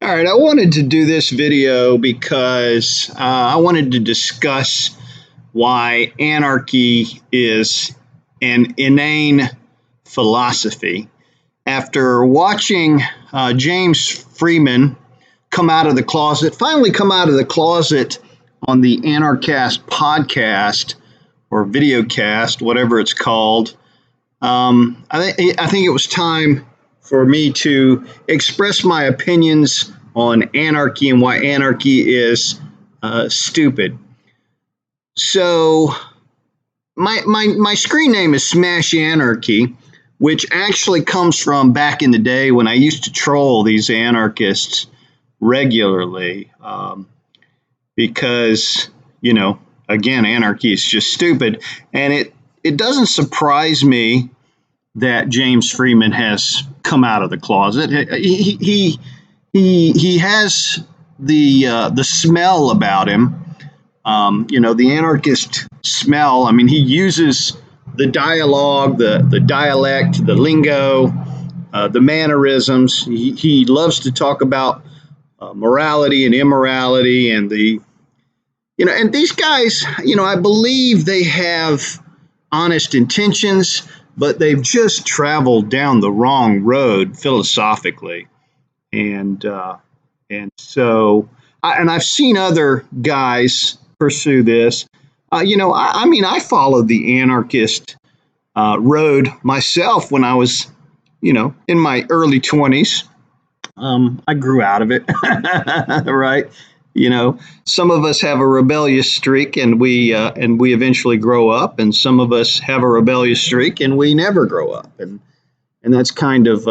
All right, I wanted to do this video because I wanted to discuss why anarchy is an inane philosophy. After watching James Freeman finally come out of the closet on the Anarchist podcast or videocast, whatever it's called, I think it was time for me to express my opinions on anarchy and why anarchy is stupid. So my screen name is Smash Anarchy, which actually comes from back in the day when I used to troll these anarchists regularly because, again, anarchy is just stupid. And it doesn't surprise me that James Freeman has come out of the closet. He has the smell about him. The anarchist smell. I mean, he uses the dialogue, the dialect, the lingo, the mannerisms. He loves to talk about morality and immorality and and these guys, I believe they have honest intentions, but they've just traveled down the wrong road philosophically. And so I've seen other guys pursue this. I followed the anarchist road myself when I was, in my early 20s. I grew out of it, right? Some of us have a rebellious streak and we eventually grow up, and some of us have a rebellious streak and we never grow up. And that's kind of,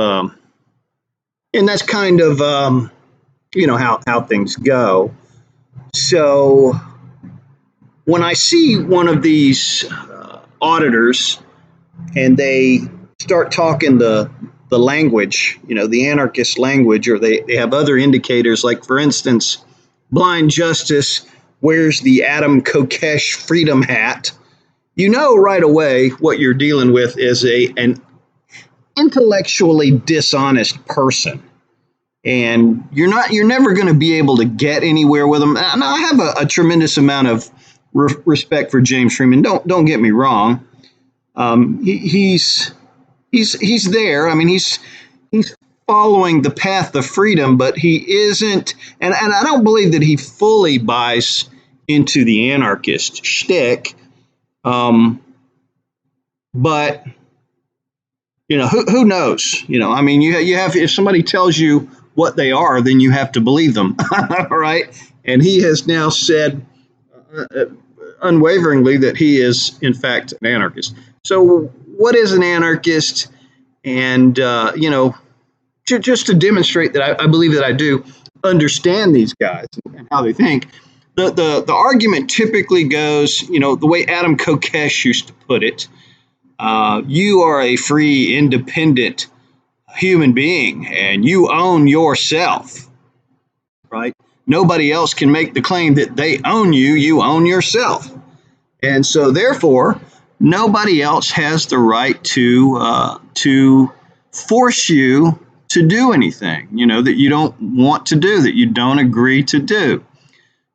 how things go. So when I see one of these auditors and they start talking the language, the anarchist language, or they have other indicators, like, for instance, Blind Justice wears the Adam Kokesh freedom hat, right away what you're dealing with is an intellectually dishonest person. And you're never going to be able to get anywhere with them. And I have a tremendous amount of respect for James Freeman. Don't get me wrong. He's there. I mean, he's following the path of freedom, but he isn't. And I don't believe that he fully buys into the anarchist shtick. But who knows? You have, if somebody tells you what they are, then you have to believe them, right? And he has now said unwaveringly that he is, in fact, an anarchist. So what is an anarchist? And, just to demonstrate that I believe that I do understand these guys and how they think, the argument typically goes, the way Adam Kokesh used to put it, you are a free, independent human being and you own yourself, right? Nobody else can make the claim that they own you. You own yourself. And so therefore, nobody else has the right to force you to do anything, that you don't want to do, that you don't agree to do.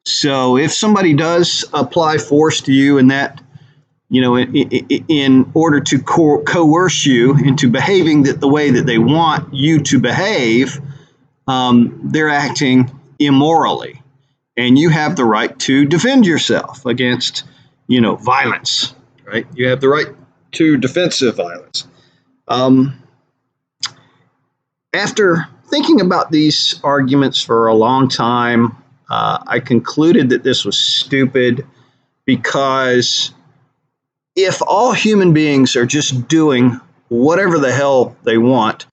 So if somebody does apply force to you and that, in order to coerce you into behaving the way that they want you to behave, they're acting immorally. And you have the right to defend yourself against, violence, right? You have the right to defensive violence. After thinking about these arguments for a long time, I concluded that this was stupid because if all human beings are just doing whatever the hell they want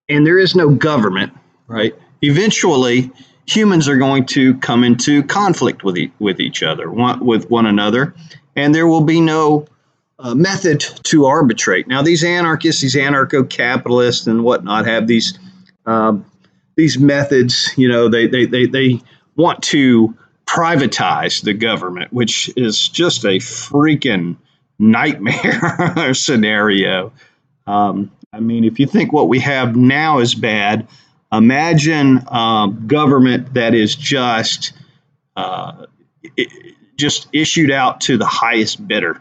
and there is no government, right, eventually humans are going to come into conflict with each other, with one another, and there will be no method to arbitrate. Now, these anarchists, these anarcho-capitalists and whatnot have these methods. They want to privatize the government, which is just a freaking nightmare scenario. If you think what we have now is bad, Imagine government that is just issued out to the highest bidder,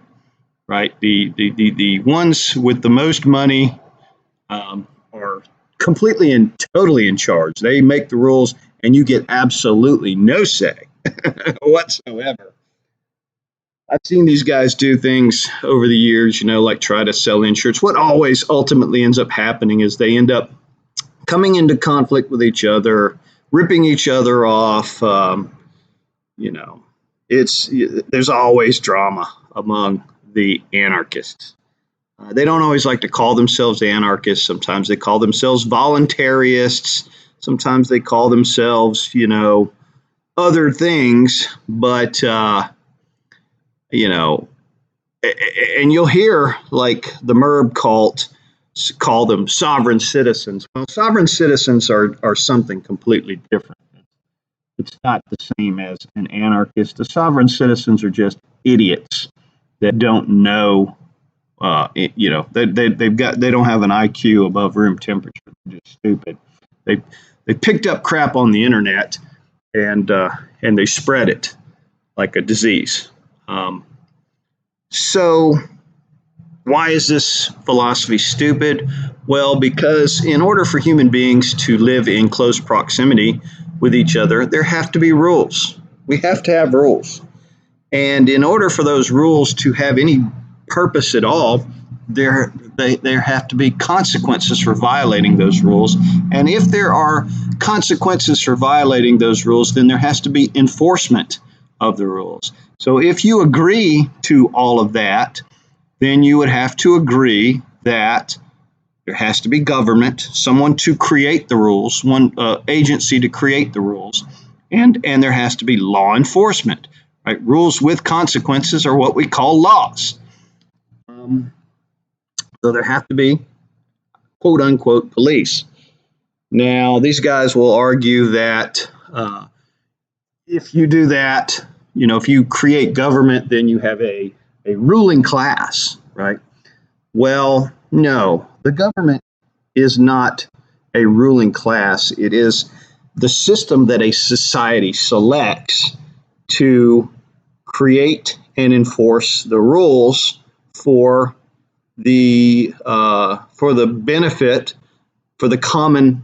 right? The ones with the most money are completely and totally in charge. They make the rules, and you get absolutely no say whatsoever. I've seen these guys do things over the years, like try to sell insurance. What always ultimately ends up happening is they end up coming into conflict with each other, ripping each other off. You know, there's always drama among the anarchists. They don't always like to call themselves anarchists. Sometimes they call themselves voluntarists. Sometimes they call themselves, other things. But and you'll hear like the MERB cult call them sovereign citizens. Well, sovereign citizens are something completely different. It's not the same as an anarchist. The sovereign citizens are just idiots that don't know. They don't have an IQ above room temperature. They're just stupid. They picked up crap on the internet and they spread it like a disease. So why is this philosophy stupid? Well, because in order for human beings to live in close proximity with each other, there have to be rules. We have to have rules. And in order for those rules to have any purpose at all, there have to be consequences for violating those rules. And if there are consequences for violating those rules, then there has to be enforcement of the rules. So if you agree to all of that, then you would have to agree that there has to be government, someone to create the rules, one agency to create the rules, and there has to be law enforcement. Right? Rules with consequences are what we call laws. So there have to be quote unquote police. Now, these guys will argue that if you do that, if you create government, then you have a ruling class, right? Well, no, the government is not a ruling class. It is the system that a society selects to create and enforce the rules for the benefit, for the common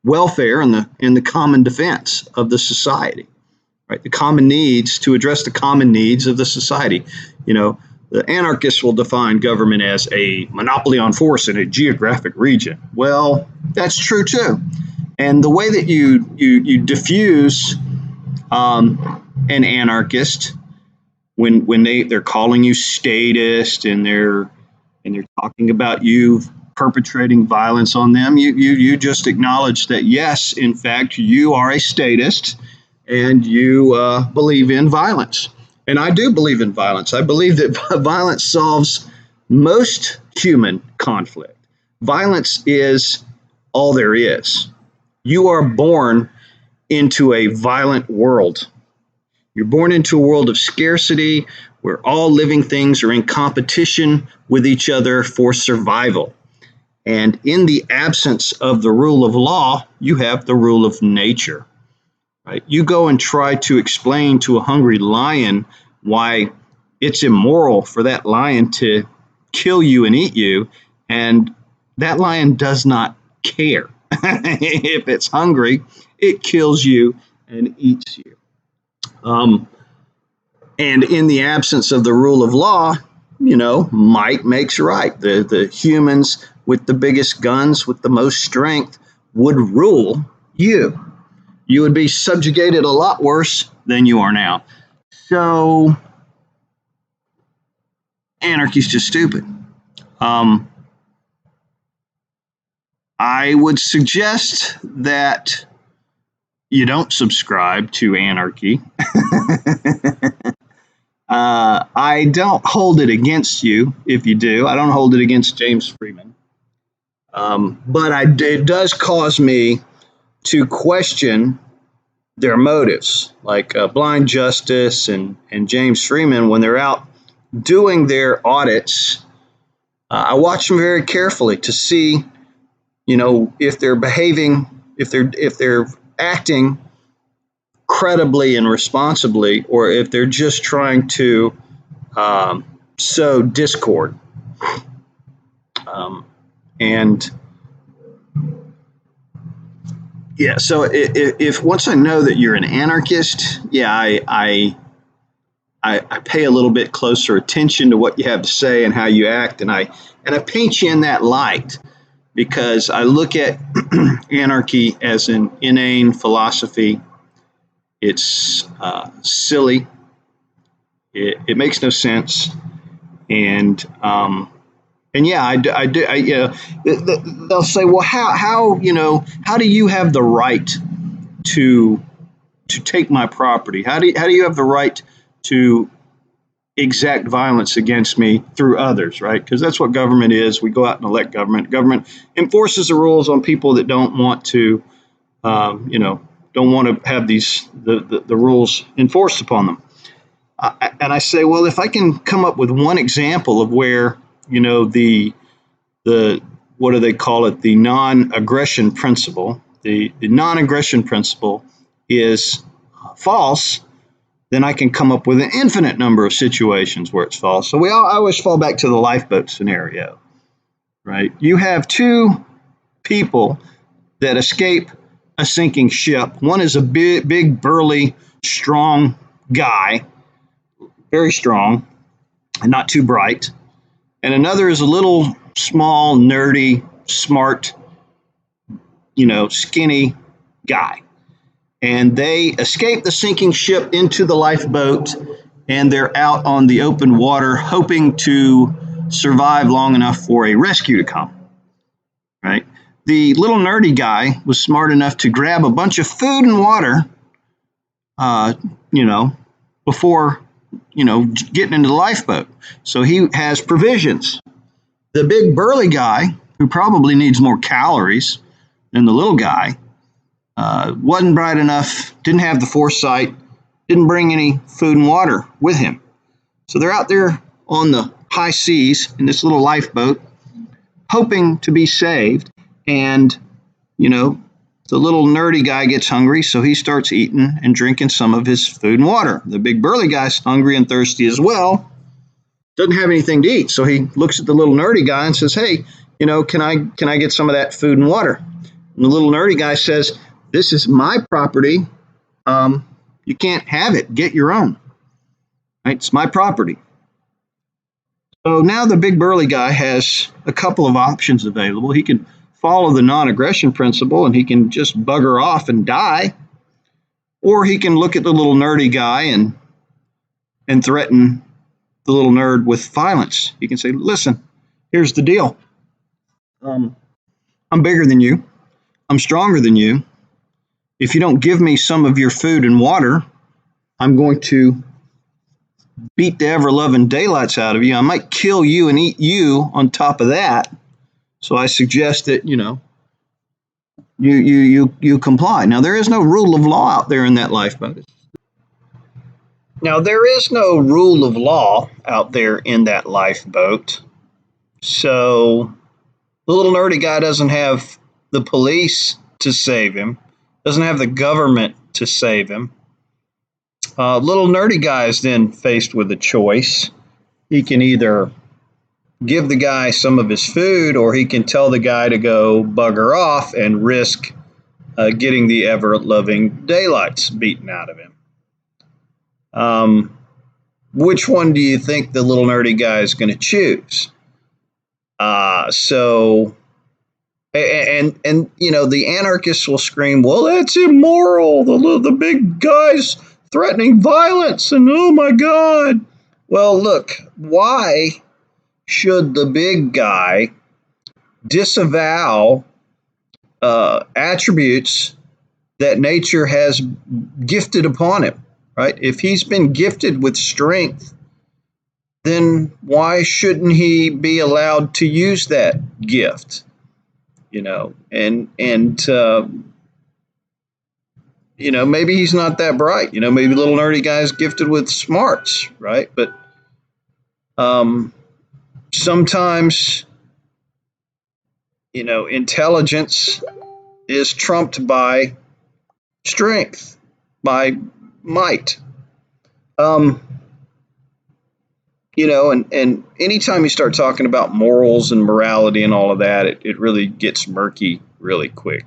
welfare and the common defense of the society. Right, the common needs, to address the common needs of the society. The anarchists will define government as a monopoly on force in a geographic region. Well, that's true too. And the way that you diffuse an anarchist when they're calling you statist and they're talking about you perpetrating violence on them, you just acknowledge that yes, in fact, you are a statist. And you believe in violence. And I do believe in violence. I believe that violence solves most human conflict. Violence is all there is. You are born into a violent world. You're born into a world of scarcity where all living things are in competition with each other for survival. And in the absence of the rule of law, you have the rule of nature. Right? You go and try to explain to a hungry lion why it's immoral for that lion to kill you and eat you, and that lion does not care. If it's hungry, it kills you and eats you. And in the absence of the rule of law, might makes right. The humans with the biggest guns, with the most strength, would rule you. You would be subjugated a lot worse than you are now. So anarchy is just stupid. I would suggest that you don't subscribe to Anarchy. I don't hold it against you if you do. I don't hold it against James Freeman. But it does cause me to question their motives, like Blind Justice and James Freeman, when they're out doing their audits. I watch them very carefully to see if they're behaving, if they're acting credibly and responsibly, or if they're just trying to sow discord. And yeah, so if once I know that you're an anarchist, yeah, I pay a little bit closer attention to what you have to say and how you act, and I paint you in that light, because I look at anarchy as an inane philosophy. It's silly. It makes no sense, and yeah, I do. They'll say, well, how do you have the right to take my property? How do you have the right to exact violence against me through others, right? Because that's what government is. We go out and elect government. Government enforces the rules on people that don't want to, don't want to have the rules enforced upon them. And I say, well, if I can come up with one example of where, the what do they call it? The non-aggression principle. The non-aggression principle is false, then I can come up with an infinite number of situations where it's false. So I always fall back to the lifeboat scenario, right? You have two people that escape a sinking ship. One is a big burly, strong guy, very strong and not too bright. And another is a little small, nerdy, smart, skinny guy. And they escape the sinking ship into the lifeboat, and they're out on the open water hoping to survive long enough for a rescue to come, right? The little nerdy guy was smart enough to grab a bunch of food and water, before, getting into the lifeboat. So he has provisions. The big burly guy, who probably needs more calories than the little guy, wasn't bright enough, didn't have the foresight, didn't bring any food and water with him. So they're out there on the high seas in this little lifeboat, hoping to be saved. And, the little nerdy guy gets hungry, so he starts eating and drinking some of his food and water. The big burly guy's hungry and thirsty as well, doesn't have anything to eat. So he looks at the little nerdy guy and says, hey, can I get some of that food and water? And the little nerdy guy says, this is my property. You can't have it. Get your own. Right? It's my property. So now the big burly guy has a couple of options available. He can follow the non-aggression principle and he can just bugger off and die. Or he can look at the little nerdy guy and threaten the little nerd with violence. He can say, listen, here's the deal. I'm bigger than you. I'm stronger than you. If you don't give me some of your food and water, I'm going to beat the ever-loving daylights out of you. I might kill you and eat you on top of that. So I suggest that, you comply. Now, there is no rule of law out there in that lifeboat. Now, there is no rule of law out there in that lifeboat. So the little nerdy guy doesn't have the police to save him, doesn't have the government to save him. Little nerdy guy is then faced with a choice. He can either give the guy some of his food, or he can tell the guy to go bugger off and risk getting the ever-loving daylights beaten out of him. Which one do you think the little nerdy guy is going to choose? The anarchists will scream, well, that's immoral. The big guy's threatening violence, and oh my God. Well, look, why should the big guy disavow attributes that nature has gifted upon him, right? If he's been gifted with strength, then why shouldn't he be allowed to use that gift? Maybe he's not that bright. Maybe little nerdy guy's gifted with smarts, right? But sometimes intelligence is trumped by strength, by might. Um, and anytime you start talking about morals and morality and all of that, it really gets murky really quick.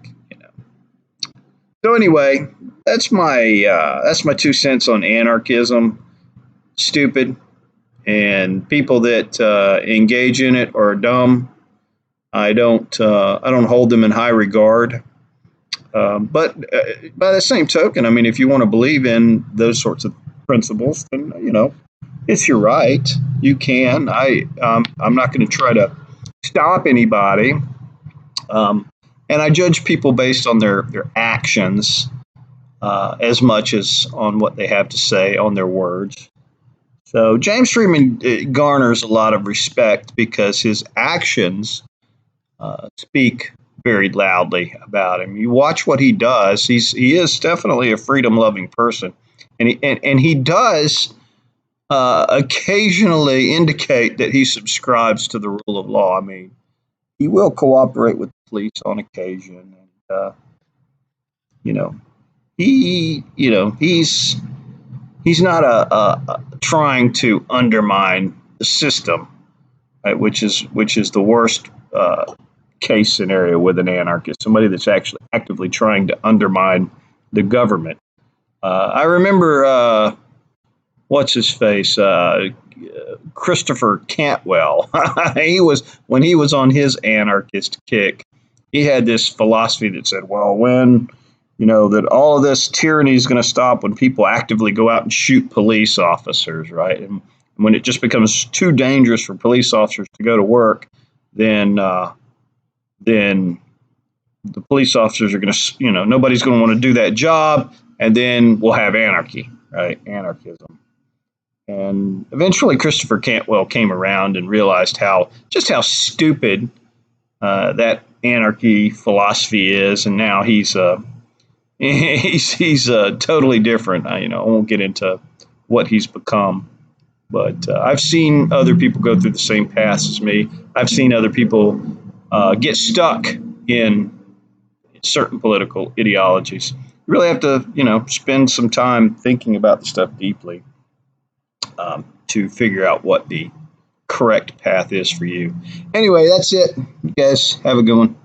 So anyway, that's my 2 cents on anarchism. Stupid, and people that engage in it are dumb. I don't hold them in high regard. But by the same token, I mean, if you want to believe in those sorts of principles, then it's your right. You can. I'm not going to try to stop anybody. And I judge people based on their actions as much as on what they have to say, on their words. So James Freeman garners a lot of respect because his actions speak very loudly about him. You watch what he does. He is definitely a freedom-loving person, and he does occasionally indicate that he subscribes to the rule of law. I mean, he will cooperate with the police on occasion, and you know, he's not trying to undermine the system, right, which is the worst case scenario with an anarchist, somebody that's actually actively trying to undermine the government. I remember what's his face, Christopher Cantwell. When he was on his anarchist kick, he had this philosophy that said, well, when that all of this tyranny is going to stop when people actively go out and shoot police officers, right? And when it just becomes too dangerous for police officers to go to work, then the police officers are going to, nobody's going to want to do that job, and then we'll have anarchy, right? Anarchism. And eventually Christopher Cantwell came around and realized how stupid that anarchy philosophy is, and now he's totally different. I won't get into what he's become, but I've seen other people go through the same paths as me. I've seen other people get stuck in certain political ideologies. You really have to, spend some time thinking about the stuff deeply to figure out what the correct path is for you. Anyway, that's it. You guys have a good one.